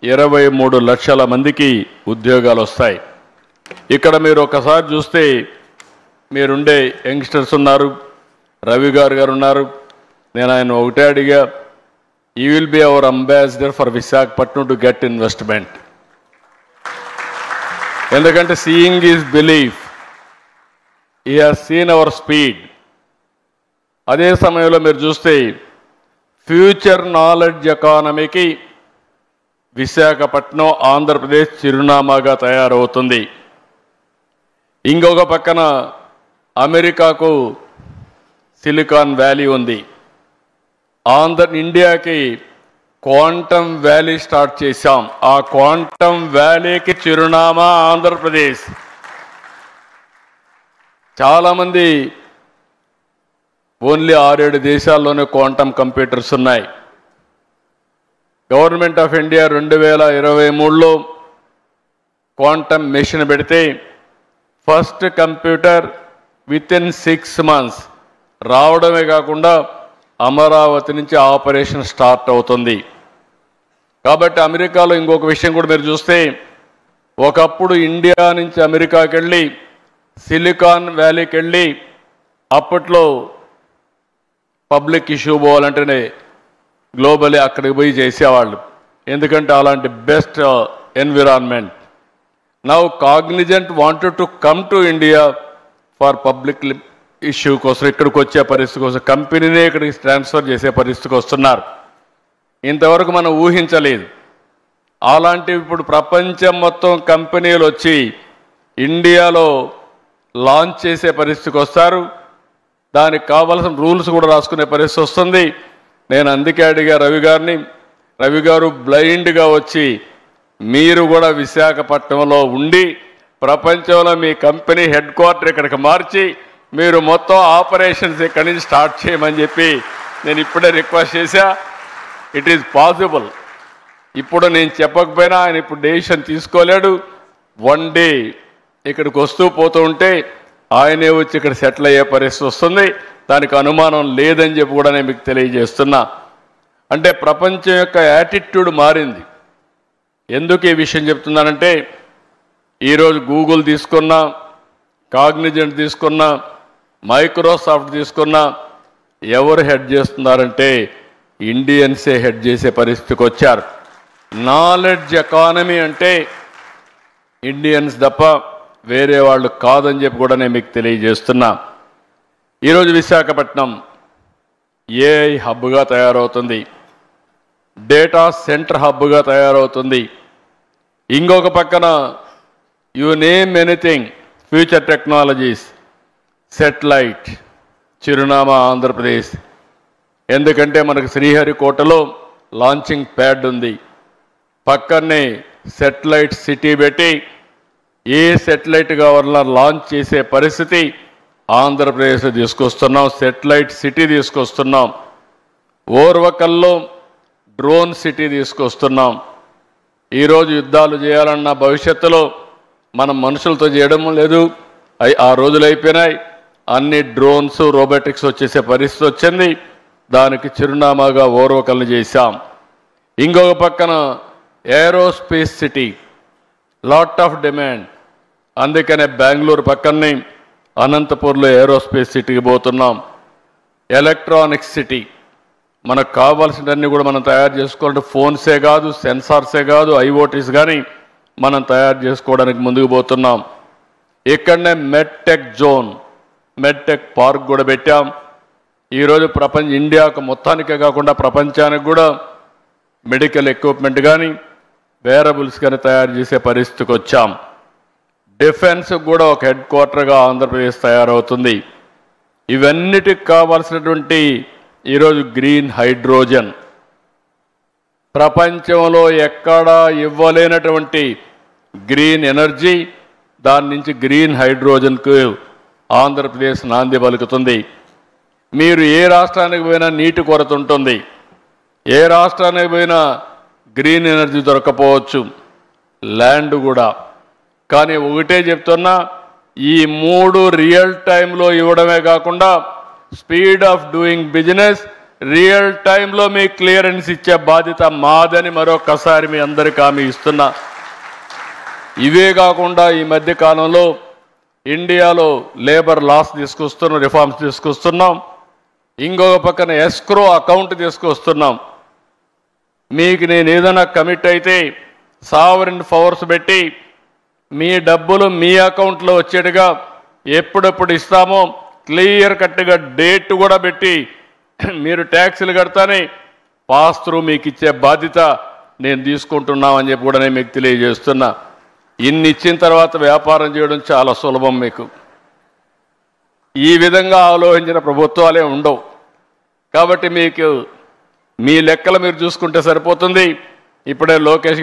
23 లక్షల మందికి ఉద్యోగాలు వస్తాయి. ఇక్కడ మీరు ఒకసారి చూస్తే మీరుండే యంగ్స్టర్స్ ఉన్నారు, రవి గారు ఉన్నారు. నేను ఆయన ఒకటే అడిగా, you will be our ambassador for Visakhapatnam to get investment. ఎందుకంటే seeing is belief. He has seen our speed. అదే సమయంలో మీరు చూస్తే ఫ్యూచర్ నాలెడ్జ్ ఎకానమీకి విశాఖపట్నం ఆంధ్రప్రదేశ్ చిరునామాగా తయారవుతుంది. ఇంకొక పక్కన అమెరికాకు సిలికాన్ వ్యాలీ ఉంది. ఇండియాకి క్వాంటమ్ వ్యాలీ స్టార్ట్ చేశాం. ఆ క్వాంటమ్ వ్యాలీకి చిరునామా ఆంధ్రప్రదేశ్. చాలామంది ఓన్లీ 6-7 దేశాల్లోనే క్వాంటమ్ కంప్యూటర్స్ ఉన్నాయి. గవర్నమెంట్ ఆఫ్ ఇండియా 2023లో క్వాంటమ్ మిషన్ పెడితే ఫస్ట్ కంప్యూటర్ వితిన్ 6 months రావడమే కాకుండా అమరావతి నుంచి ఆపరేషన్ స్టార్ట్ అవుతుంది. కాబట్టి అమెరికాలో ఇంకొక విషయం కూడా మీరు చూస్తే, ఒకప్పుడు ఇండియా నుంచి అమెరికాకి వెళ్ళి సిలికాన్ వ్యాలీకి వెళ్ళి అప్పట్లో పబ్లిక్ ఇష్యూ పోవాలంటేనే గ్లోబలీ అక్కడికి పోయి చేసేవాళ్ళు, ఎందుకంటే అలాంటి best environment. Now Cognizant wanted to come to India for public issue కోసం, ఇక్కడికి వచ్చే పరిస్థితి కోసం కంపెనీనే ఇక్కడికి ట్రాన్స్ఫర్ చేసే పరిస్థితికి వస్తున్నారు. ఇంతవరకు మనం ఊహించలేదు. అలాంటి ఇప్పుడు ప్రపంచం మొత్తం కంపెనీలు వచ్చి ఇండియాలో లాంచ్ చేసే పరిస్థితికి వస్తారు. దానికి కావాల్సిన రూల్స్ కూడా రాసుకునే పరిస్థితి వస్తుంది. నేను అందుకే అడిగా రవి గారు బ్లైండ్గా వచ్చి మీరు కూడా విశాఖపట్నంలో ఉండి ప్రపంచంలో మీ కంపెనీ హెడ్ క్వార్టర్ ఇక్కడికి మార్చి మీరు మొత్తం ఆపరేషన్స్ ఇక్కడి నుంచి స్టార్ట్ చేయమని చెప్పి నేను ఇప్పుడే రిక్వెస్ట్ చేశా. It is possible. ఇప్పుడు నేను చెప్పకపోయినా ఆయన ఇప్పుడు డెసిషన్ తీసుకోలేడు. వన్ డే ఇక్కడికి వస్తూ పోతూ ఉంటే ఆయనే వచ్చి ఇక్కడ సెటిల్ అయ్యే పరిస్థితి వస్తుంది. దానికి అనుమానం లేదని చెప్పి కూడా నేను మీకు తెలియజేస్తున్నా. అంటే ప్రపంచం యొక్క యాటిట్యూడ్ మారింది. ఎందుకు ఈ విషయం చెప్తున్నానంటే, ఈరోజు గూగుల్ తీసుకున్నా, కాగ్నిజెంట్ తీసుకున్నా, మైక్రోసాఫ్ట్ తీసుకున్నా ఎవరు హెడ్ చేస్తున్నారంటే ఇండియన్సే హెడ్ చేసే పరిస్థితికి వచ్చారు. నాలెడ్జ్ ఎకానమీ అంటే ఇండియన్స్ తప్ప వేరే వాళ్ళు కాదని చెప్పి కూడా నేను మీకు తెలియజేస్తున్నా. ఈరోజు విశాఖపట్నం ఏఐ హబ్గా తయారవుతుంది, డేటా సెంటర్ హబ్గా తయారవుతుంది. ఇంకొక పక్కన you name anything, future technologies, satellite చిరునామా ఆంధ్రప్రదేశ్. ఎందుకంటే మనకు శ్రీహరికోటలో లాంచింగ్ ప్యాడ్ ఉంది, పక్కనే సెటిలైట్ సిటీ పెట్టి ఏ సెటిలైట్ కావాలన్నా లాంచ్ చేసే పరిస్థితి ఆంధ్రప్రదేశ్లో తీసుకొస్తున్నాం. సెటిలైట్ సిటీ తీసుకొస్తున్నాం. ఓర్వకల్లో డ్రోన్ సిటీ తీసుకొస్తున్నాం. ఈరోజు యుద్ధాలు చేయాలన్న భవిష్యత్తులో మనం మనుషులతో చేయడం లేదు, ఆ రోజులు అయిపోయినాయి. అన్ని డ్రోన్స్, రోబోటిక్స్ వచ్చేసే పరిస్థితి వచ్చింది. దానికి చిరునామాగా ఓర్వకల్ని చేశాం. ఇంకొక పక్కన aerospace city, lot of demand. అందుకనే బెంగళూరు పక్కనే అనంతపూర్లో ఏరోస్పేస్ సిటీకి పోతున్నాం. ఎలక్ట్రానిక్స్ సిటీ, మనకు కావాల్సినవన్నీ కూడా మనం తయారు చేసుకోవాలంటే ఫోన్సే కాదు, సెన్సార్సే కాదు, ఐఓటీస్ కానీ మనం తయారు చేసుకోవడానికి ముందుకు పోతున్నాం. ఇక్కడనే మెడ్టెక్ జోన్, మెడ్టెక్ పార్క్ కూడా పెట్టాం. ఈరోజు ఇండియాకు మొత్తానికే కాకుండా ప్రపంచానికి కూడా మెడికల్ ఎక్విప్మెంట్ కానీ వేరబుల్స్ కానీ తయారు చేసే పరిస్థితికి వచ్చాం. డిఫెన్స్ కూడా ఒక హెడ్ క్వార్టర్గా ఆంధ్రప్రదేశ్ తయారవుతుంది. ఇవన్నిటికి కావాల్సినటువంటి ఈరోజు గ్రీన్ హైడ్రోజన్, ప్రపంచంలో ఎక్కడా ఇవ్వలేనటువంటి గ్రీన్ ఎనర్జీ, దాని నుంచి గ్రీన్ హైడ్రోజన్కు ఆంధ్రప్రదేశ్ నాంది పలుకుతుంది. మీరు ఏ రాష్ట్రానికి పోయినా నీటి కొరత ఉంటుంది, ఏ రాష్ట్రానికి పోయినా గ్రీన్ ఎనర్జీ దొరకపోవచ్చు, ల్యాండ్ కూడా. కానీ ఒకటే చెప్తున్నా, ఈ 3 రియల్ టైంలో ఇవ్వడమే కాకుండా speed of doing business real టైంలో మీ క్లియరెన్స్ ఇచ్చే బాధ్యత మాదని మరొకసారి మీ అందరికీ హామీ ఇస్తున్నా. ఇవే కాకుండా ఈ మధ్య కాలంలో ఇండియాలో లేబర్ లాస్ తీసుకొస్తున్నాం, రిఫార్మ్స్ తీసుకొస్తున్నాం. ఇంకొక పక్కన ఎస్క్రో అకౌంట్ తీసుకొస్తున్నాం. మీకు నేను ఏదైనా కమిట్ అయితే సావరిన్ పవర్స్ పెట్టి మీ డబ్బులు మీ అకౌంట్లో వచ్చేట్టుగా ఎప్పుడెప్పుడు ఇస్తామో క్లియర్ కట్గా డేట్ కూడా పెట్టి మీరు ట్యాక్సులు కడతానే పాస్ త్రూ మీకు ఇచ్చే బాధ్యత నేను తీసుకుంటున్నామని చెప్పి కూడా నేను మీకు తెలియజేస్తున్నా. ఇన్ని ఇచ్చిన తర్వాత వ్యాపారం చేయడం చాలా సులభం. మీకు ఈ విధంగా ఆలోచించిన ప్రభుత్వాలే ఉండవు. కాబట్టి మీకు మీ లెక్కలు మీరు చూసుకుంటే సరిపోతుంది. ఇప్పుడే లోకేష్